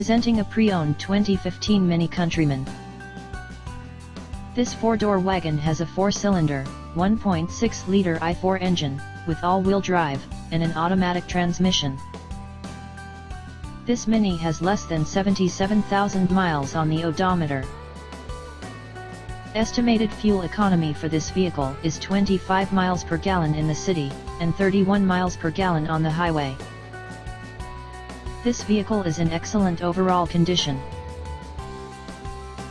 Presenting a pre-owned 2015 Mini Countryman. This four-door wagon has a four-cylinder, 1.6-liter I4 engine, with all-wheel drive, and an automatic transmission. This Mini has less than 77,000 miles on the odometer. Estimated fuel economy for this vehicle is 25 miles per gallon in the city, and 31 miles per gallon on the highway. This vehicle is in excellent overall condition.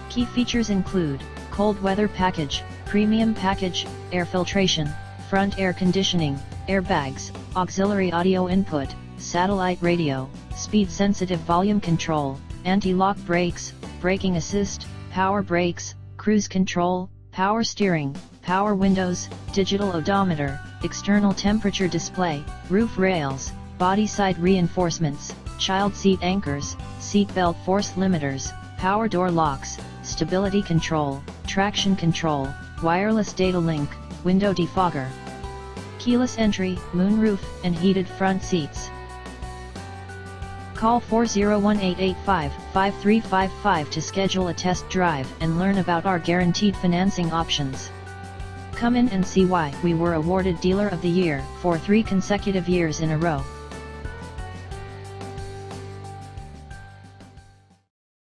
Key features include cold weather package, premium package, air filtration, front air conditioning, airbags, auxiliary audio input, satellite radio, speed-sensitive volume control, anti-lock brakes, braking assist, power brakes, cruise control, power steering, power windows, digital odometer, external temperature display, roof rails, body side reinforcements, child seat anchors, seat belt force limiters, power door locks, stability control, traction control, wireless data link, window defogger, keyless entry, moonroof, and heated front seats. Call 401-885-5355 to schedule a test drive and learn about our guaranteed financing options. Come in and see why we were awarded Dealer of the Year for 3 consecutive years in a row.